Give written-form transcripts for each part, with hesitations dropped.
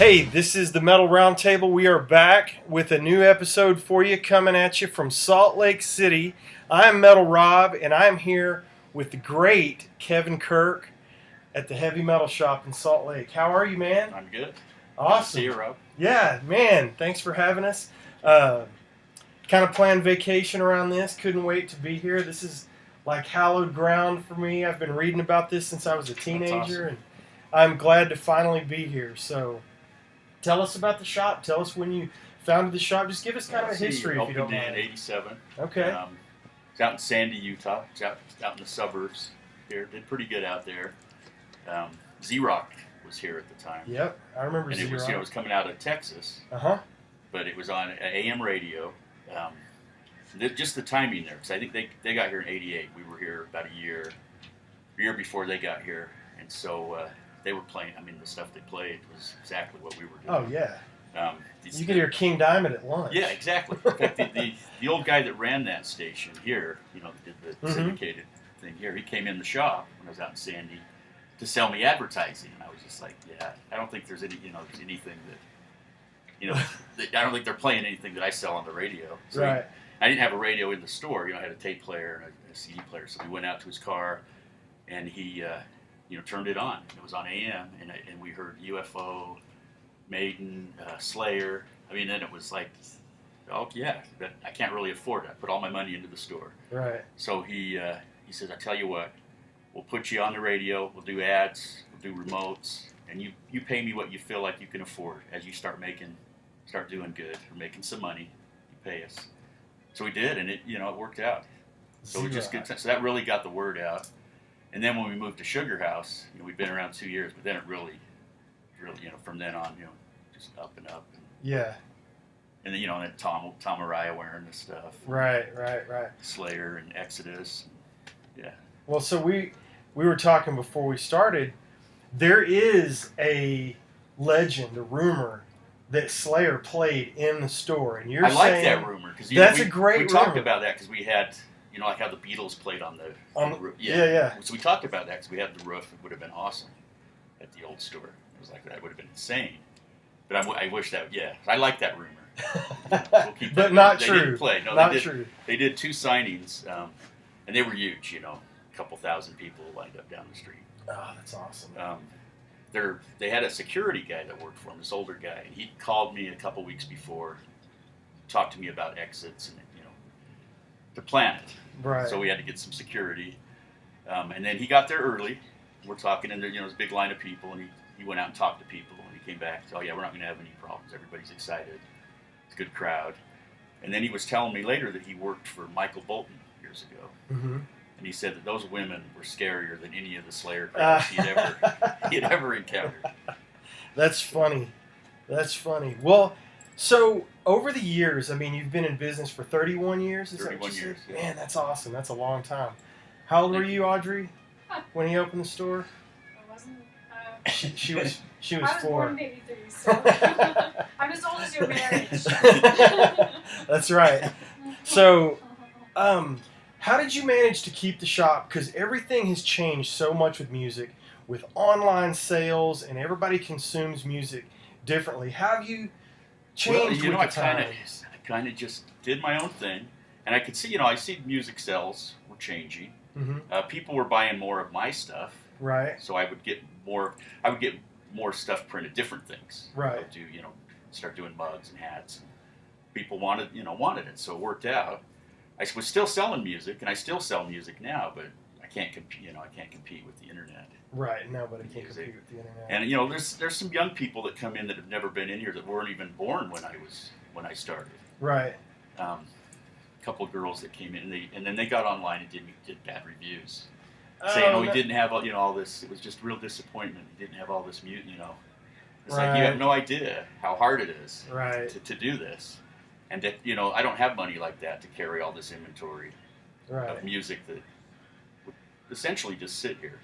Hey, this is the Metal Roundtable. We are back with a new episode for you coming at you from Salt Lake City. I'm Metal Rob, and I'm here with the great Kevin Kirk at the Heavy Metal Shop in Salt Lake. How are you, man? I'm good. Awesome. Good to see you, Rob. Yeah, man. Thanks for having us. Kind of planned vacation around this. Couldn't wait to be here. This is like hallowed ground for me. I've been reading about this since I was a teenager, awesome. and I'm glad to finally be here. So, tell us about the shop. Tell us when you founded the shop. Just give us kind of a history, if you don't Opened mind. in '87. Okay. It's out in Sandy, Utah. It's out in the suburbs here. Did pretty good out there. Z-Rock was here at the time. Yep, I remember And Z-Rock. it was coming out of Texas, Uh-huh. but it was on AM radio. Just the timing there, because I think they got here in '88. We were here about a year before they got here, and so they were playing. I mean, the stuff they played was exactly what we were doing. Oh, yeah. You You could hear King Diamond at lunch. Yeah, exactly. In fact, the old guy that ran that station here, did the syndicated thing here, he came in the shop when I was out in Sandy to sell me advertising, and I was just like, yeah, I don't think there's anything that, I don't think they're playing anything that I sell on the radio. So Right. I didn't have a radio in the store. I had a tape player and a CD player, so we went out to his car, and he, turnned it on. It was on AM, and we heard UFO, Maiden, Slayer. I mean, then it was like, oh yeah, but I can't really afford it. I put all my money into the store. Right. So he says, I tell you what, we'll put you on the radio. We'll do ads. We'll do remotes, and you pay me what you feel like you can afford. As you start doing good, or making some money, you pay us. So we did, and it worked out. So we just good. So that really got the word out. And then when we moved to Sugar House, we'd been around 2 years, but then it really, from then on, just up and up. Yeah. And then, then Tom Araya wearing this stuff. Right. Slayer and Exodus. Yeah. Well, so we were talking before we started. There is a legend, a rumor, that Slayer played in the store, and you're I like saying that rumor because a great we rumor. talked about that because we had like how the Beatles played on the roof. Yeah. So we talked about that because we had the roof. It would have been awesome at the old store. It was like that would have been insane. But I wish that. Yeah, I like that rumor. We'll keep But that. not they true. Didn't play. No, not they did, true. They did 2 signings, and they were huge. A couple thousand people lined up down the street. Oh, that's awesome. They had a security guy that worked for him, this older guy, and he called me a couple weeks before, talked to me about exits and to plan it. Right. So we had to get some security, and then he got there early. We're talking, and there was a big line of people, and he went out and talked to people, and he came back. So yeah, we're not going to have any problems. Everybody's excited. It's a good crowd. And then he was telling me later that he worked for Michael Bolton years ago. Mm-hmm. And he said that those women were scarier than any of the Slayer girls he'd ever encountered. That's funny. Well, so over the years, I mean, you've been in business for 31 years? Is 31 that what you years, said? yeah. Man, that's awesome. That's a long time. How old were you, Audrey, when he opened the store? I wasn't. She was I was 4. born in '83, so I'm as old as your marriage. That's right. So, how did you manage to keep the shop? Because everything has changed so much with music, with online sales, and everybody consumes music differently. How have you changed with the times? I kind of just did my own thing, and I could see, I see music sales were changing. Mm-hmm. People were buying more of my stuff, Right. so I would get more stuff printed, different things. Right. I would do, start doing mugs and hats, and people wanted it, so it worked out. I was still selling music, and I still sell music now, but I can't compete. I can't compete with the internet. Right. Nobody can compete with the internet. And there's some young people that come in that have never been in here that weren't even born when I started. Right. A couple of girls that came in, and then they got online and did bad reviews, saying, he didn't have all this. It was just real disappointment. He didn't have all this mute. It's like you have no idea how hard it is to do this. And that I don't have money like that to carry all this inventory of music that would essentially just sit here.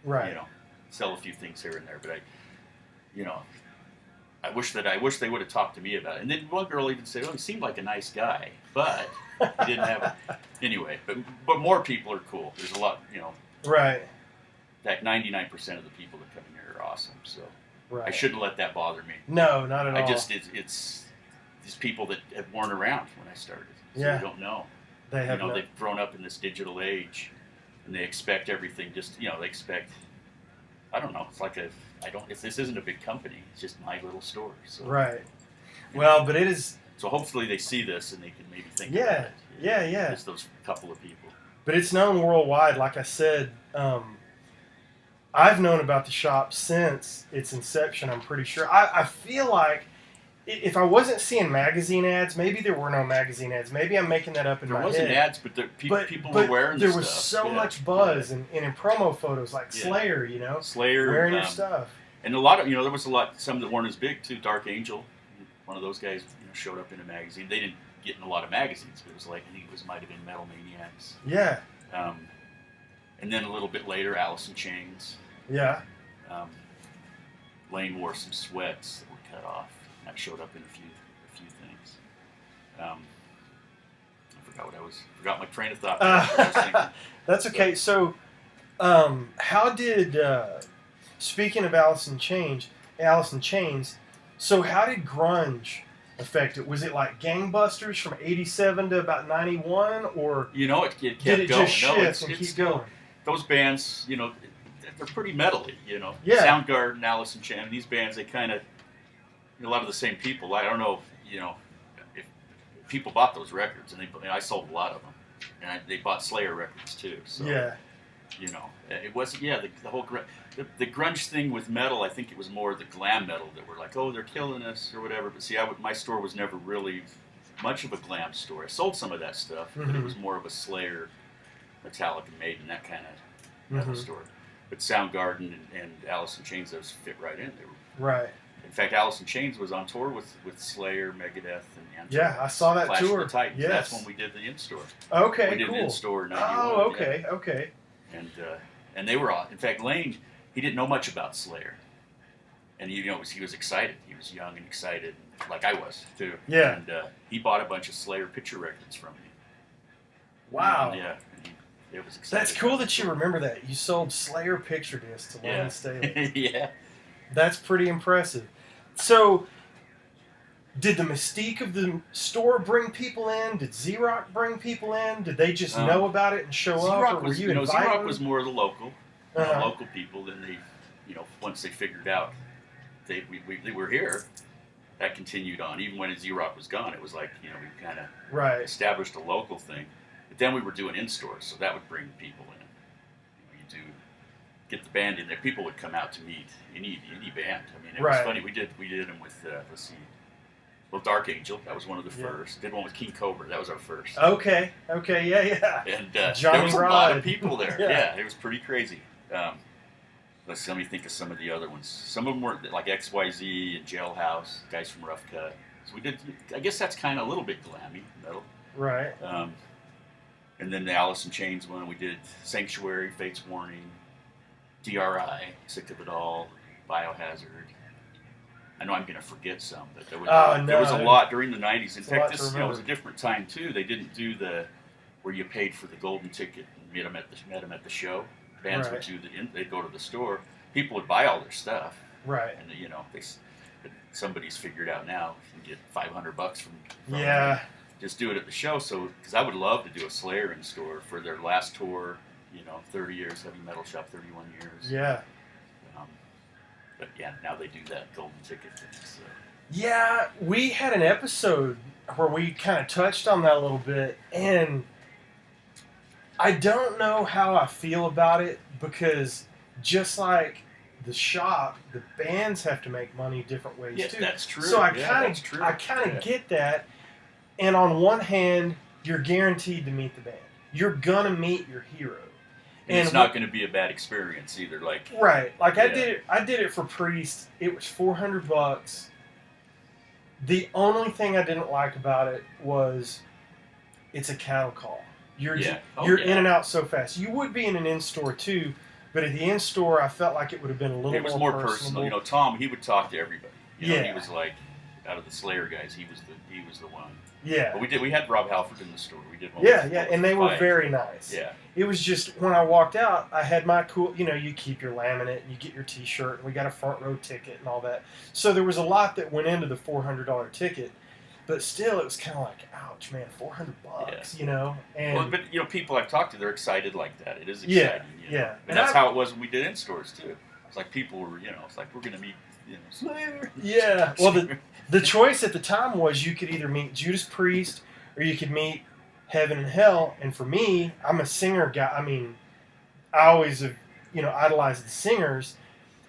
Right. Sell a few things here and there, but I wish they would have talked to me about it. And then one girl even said, "Oh, he seemed like a nice guy, but he didn't have it." Anyway, but more people are cool. There's a lot, Right. In fact, 99% of the people that come in here are awesome. So Right. I shouldn't let that bother me. No, not at all. It's these people that weren't around when I started, so Yeah. they don't know. They have no. They've grown up in this digital age, and they expect everything. Just they expect. I don't know. It's like this isn't a big company. It's just my little store. So, Right. Well, but it is. So hopefully they see this and they can maybe think. Yeah. About it. Yeah. Just those couple of people. But it's known worldwide. Like I said, I've known about the shop since its inception. I'm pretty sure. I feel like if I wasn't seeing magazine ads, maybe there were no magazine ads. Maybe I'm making that up in There my wasn't head. ads, but people were wearing there the was stuff. so much buzz and in promo photos like Yeah. Slayer, Slayer wearing your stuff. And a lot of there was some that weren't as big too. Dark Angel, one of those guys, showed up in a magazine. They didn't get in a lot of magazines, but it was like I think it might have been Metal Maniacs. Yeah. And then a little bit later, Alice in Chains. Yeah. Lane wore some sweats that were cut off. That showed up in a few things. I forgot my train of thought. That's okay. So, how did speaking of Alice in Chains, so how did grunge affect it? Was it like gangbusters from '87 to about '91, or it kept did it going. just shift and keep going? Those bands, they're pretty metal-y, Yeah. Soundgarden, Alice in Chains, these bands, they kind of, a lot of the same people. I don't know, if people bought those records, and I sold a lot of them, and they bought Slayer records too. So, Yeah. it wasn't, the whole the grunge thing with metal. I think it was more the glam metal that were like, oh, they're killing us or whatever. But see, my store was never really much of a glam store. I sold some of that stuff, but it was more of a Slayer, Metallica, Maiden, that kind of metal store. But Soundgarden and Alice in Chains, those fit right in. They were, Right. in fact, Alice in Chains was on tour with Slayer, Megadeth, and Anthrax. Yeah, I saw that Clash tour. Of the Titans. Yes. That's when we did the in-store. Okay, we did cool. an in-store in 91. Oh, okay, okay. And they were on. In fact, Lane, he didn't know much about Slayer, and he was excited. He was young and excited, like I was too. Yeah. And he bought a bunch of Slayer picture records from me. Wow. Yeah. And it was exciting. That's cool that you remember that. You sold Slayer picture discs to Lane Staley. Yeah. That's pretty impressive. So, did the mystique of the store bring people in? Did Z-Rock bring people in? Did they just know about it and show up, or were you invited? Z-Rock was more the local, Uh-huh. local people. Then they, once they figured out they were here, that continued on. Even when Z-Rock was gone, it was like we kind of Right. established a local thing. But then we were doing in-stores, so that would bring people in. You do get the band in there. People would come out to meet any band. I mean, it was funny. We did them with let's see. Well, Dark Angel, that was one of the first. Did one with King Cobra, that was our first. Okay, yeah. And Johnny there was a Rod. lot of people there. Yeah. Yeah, it was pretty crazy. Let me think of some of the other ones. Some of them were like XYZ and Jailhouse, guys from Rough Cut. So we did, I guess that's kind of a little bit glammy, metal. Right. And then the Alice in Chains one, we did Sanctuary, Fate's Warning, DRI, Sick of It All, Biohazard. I know I'm going to forget some, but there was a lot during the 90s. In fact, this was a different time, too. They didn't do where you paid for the golden ticket and met them at the show. Bands would do they'd go to the store. People would buy all their stuff. Right. And, somebody's figured out now, you can get $500 from Yeah. just do it at the show. So, because I would love to do a Slayer in store for their last tour, 30 years, Heavy Metal Shop, 31 years. Yeah. But yeah, now they do that golden ticket thing. So. Yeah, we had an episode where we kind of touched on that a little bit, and I don't know how I feel about it, because just like the shop, the bands have to make money different ways too. That's true. So I kind of get that. And on one hand, you're guaranteed to meet the band. You're gonna meet your hero. And it's not going to be a bad experience either. Right. I did it for Priest. It was $400. The only thing I didn't like about it was it's a cattle call. You're in and out so fast. You would be in an in-store too, but at the in-store, I felt like it would have been a little more personal. Tom, he would talk to everybody. He was like, out of the Slayer guys, he was the one. Yeah. But we had Rob Halford in the store. We did one. Yeah, with- yeah, with and they were Fight. very nice. Yeah. It was just when I walked out, I had my cool, you keep your laminate and you get your T-shirt, and we got a front row ticket and all that. So there was a lot that went into the $400 ticket, but still, it was kind of like, ouch, man, $400, And Well, but people I've talked to, they're excited like that. It is Yeah, exciting. yeah. And And that's I- how it was when we did in stores too. It's like people were, it's like we're gonna meet, Slayer. yeah. Well, the choice at the time was you could either meet Judas Priest or you could meet Heaven and Hell. And for me, I'm a singer guy. I mean, I always have, idolized the singers.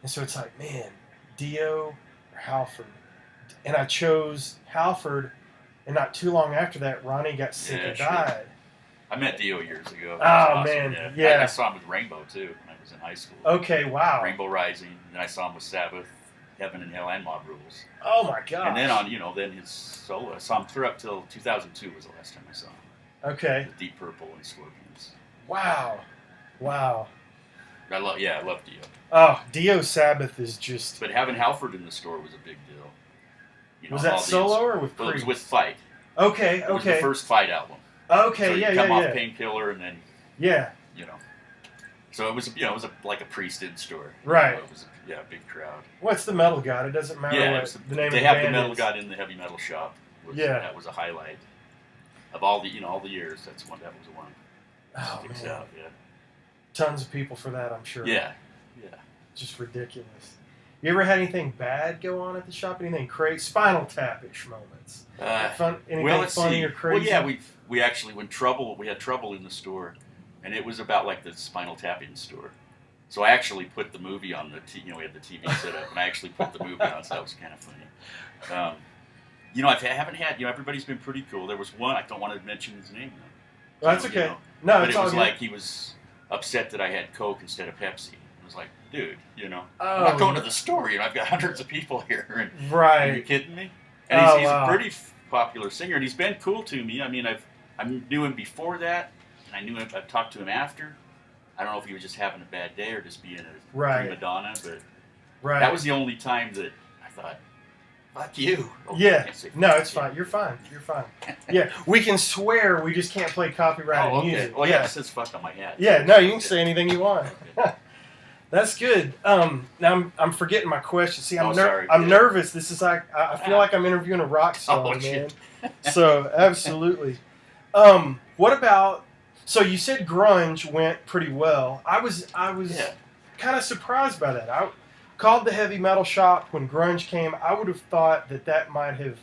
And so it's like, man, Dio or Halford. And I chose Halford. And not too long after that, Ronnie got sick Yeah, and sure. died. I met Dio years ago. Oh, That was awesome, man, yeah. I saw him with Rainbow too when I was in high school. Okay, wow. Rainbow Rising. And then I saw him with Sabbath, Heaven and Hell, and Mob Rules. Oh, my gosh. And then then his solo. I saw him through up till 2002 was the last time I saw him. Okay. With Deep Purple and Scorpions. Wow. Wow. I love Dio. Oh, Dio Sabbath is just... But having Halford in the store was a big deal. Was that all the solo or with Well, it was Priest? with Fight. Okay, It was the okay. first Fight album. Okay, So you yeah, come yeah, off yeah. Painkiller and then, Yeah, So it was, like a Priest-in store. Right. It was, a big crowd. what's the Metal God? It doesn't matter Yeah, it what was the name they of the have band the Metal is. God in the heavy metal shop. Yeah. That was a highlight of all the years. That was one. Oh, Sticks man. out, yeah. Tons of people for that, I'm sure. Yeah. Just ridiculous. You ever had anything bad go on at the shop? Anything crazy? Spinal Tap-ish moments? Anything Let's funny see. or crazy? Well, yeah, we actually we had trouble in the store, and it was about like the Spinal Tapping store. So I actually put the movie on we had the TV set up, and I actually put the movie on, so that was kind of funny. I haven't had, everybody's been pretty cool. There was one, I don't want to mention his name though. Well, that's okay. No, But it's it all was good. like he was upset that I had Coke instead of Pepsi. I was like, dude, I'm Oh, not going to the store, I've got hundreds of people here. And, Are you right. kidding me? And he's wow. a pretty popular singer, and he's been cool to me. I mean, I knew him before that, and I knew him. I've talked to him after. I don't know if he was just having a bad day or just being a Right. prima donna, but Right. that was the only time that I thought, "Fuck you." Oh, I Yeah. can't say No, fuck it's you. fine. You're fine. You're fine. Yeah, we can swear. We just can't play copyrighted Oh, okay. music. Well, yeah, it says "fuck" on my hat. Yeah, no, you can say anything you want. That's good. Now I'm forgetting my question. See, I'm sorry. I'm Yeah. nervous. This is like I feel like I'm interviewing a rock star, Oh, man. shit. So absolutely. What about? So you said grunge went pretty well. I was Yeah. kind of surprised by that. I called the heavy metal shop when grunge came. I would have thought that might have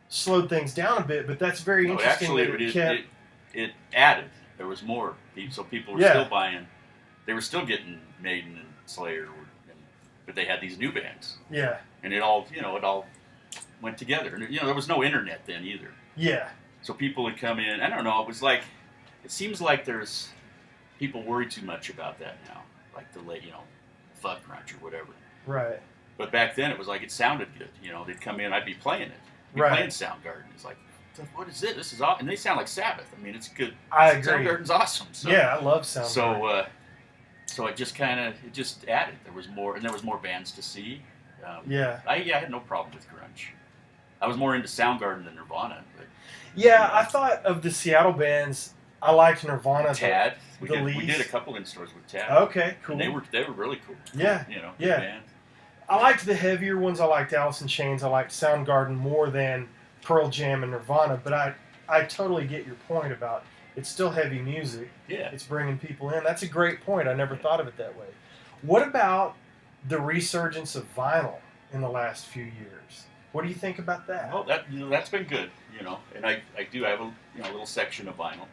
slowed things down a bit, but that's very No, interesting. actually, that it kept. it added. There was more. So people were Yeah. still buying. They were still getting Maiden and Slayer, but they had these new bands, Yeah, and it all went together. And there was no internet then either, yeah, so people would come in. I don't know. It seems like there's people worry too much about that now, like the late, fuck grunge or whatever. right, But back then it was like it sounded good. They'd come in, I'd be playing it. Right. Playing Soundgarden. It's like, what is this? This is awesome. And they sound like Sabbath. I mean, it's good. I agree. Soundgarden's awesome. So, yeah, I love Soundgarden. So it just added. There was more, and there was more bands to see. Yeah. I had no problem with grunge. I was more into Soundgarden than Nirvana. But Yeah, I thought of the Seattle bands. I liked Nirvana. Tad, we the did least. a couple in stores with Tad. Okay, cool. And they were really cool. Yeah, good yeah. band. I liked the heavier ones. I liked Alice in Chains. I liked Soundgarden more than Pearl Jam and Nirvana. But I totally get your point about it's still heavy music. Yeah. It's bringing people in. That's a great point. I never thought of it that way. What about the resurgence of vinyl in the last few years? What do you think about that? Well, that's been good. And I do have a little section of vinyl.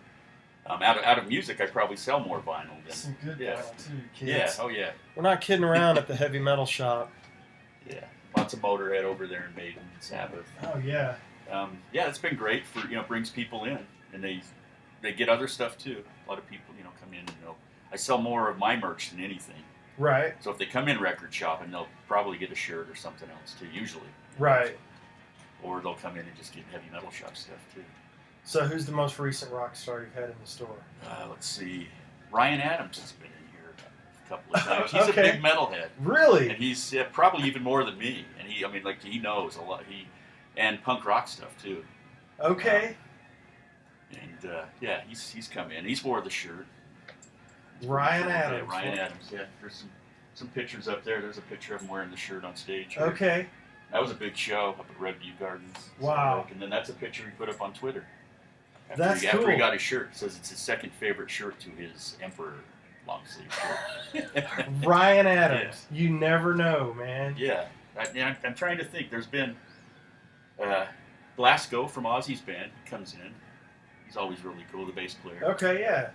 Out of music, I probably sell more vinyl than. Some good Yeah. vinyl too, kids. Yeah. Oh yeah. We're not kidding around at the heavy metal shop. Yeah. Lots of Motorhead over there in Maiden and Sabbath. Oh yeah. Yeah, it's been great for brings people in, and they get other stuff too. A lot of people come in and I sell more of my merch than anything. Right. So if they come in record shopping, they'll probably get a shirt or something else too. Usually. Right. Or they'll come in and just get heavy metal shop stuff too. So who's the most recent rock star you've had in the store? Let's see. Ryan Adams has been in here a couple of times. He's Okay. a big metalhead. Really? And he's probably even more than me. And he knows a lot. and punk rock stuff too. Okay. And yeah, he's come in. He's wore the shirt. Ryan Yeah, Adams. Ryan Adams. Yeah, there's some pictures up there. There's a picture of him wearing the shirt on stage. Okay. That was a big show up at Redview Gardens. Wow. And then that's a picture he put up on Twitter. That's After cool. he got his shirt, it says it's his second favorite shirt to his Emperor long sleeve shirt. Ryan Adams. You never know, man. Yeah. I'm trying to think. There's been Blasco from Ozzy's band comes in. He's always really cool, the bass player. Okay, yeah.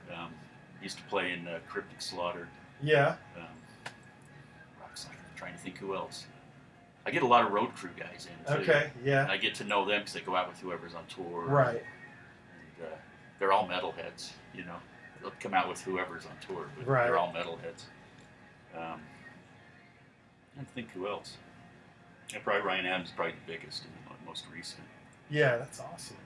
Used to play in Cryptic Slaughter. Yeah. I'm trying to think who else. I get a lot of road crew guys in too. Okay, yeah. And I get to know them because they go out with whoever's on tour. Right. And they're all metalheads, you know. They'll come out with whoever's on tour, but Right. they're all metalheads. I don't think who else. Yeah, probably Ryan Adams is probably the biggest and the most recent. Yeah, that's awesome.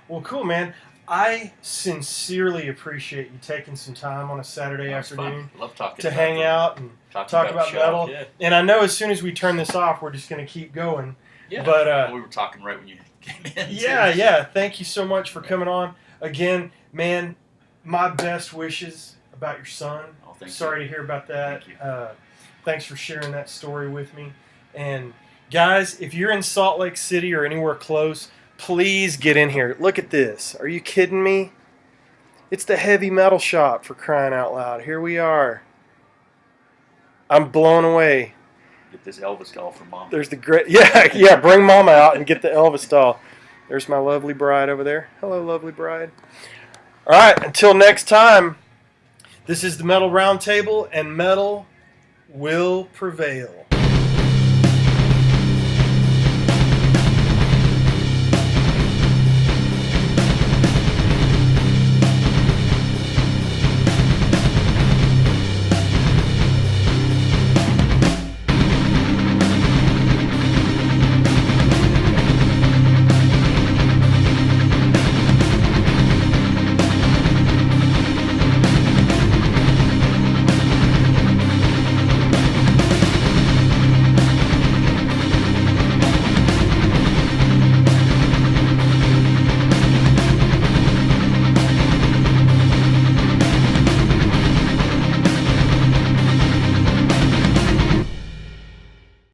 Well, cool, man. I sincerely appreciate you taking some time on a Saturday That was fun. afternoon I love talking to about hang the- out and talking talk the about show. metal. Yeah. And I know as soon as we turn this off, we're just going to keep going. Yeah. But we were talking right when you came in. yeah, too. yeah. Thank you so much for coming on. Again, man, my best wishes about your son. Oh, thank Sorry you. to hear about that. Thank you. Thanks for sharing that story with me. And guys, if you're in Salt Lake City or anywhere close, please get in here. Look at this. Are you kidding me? It's the Heavy Metal Shop, for crying out loud. Here we are. I'm blown away. Get this Elvis doll from Mom. There's the great, yeah. Bring Mama out and get the Elvis doll. There's my lovely bride over there. Hello, lovely bride. All right, until next time. This is the Metal Roundtable, and metal will prevail.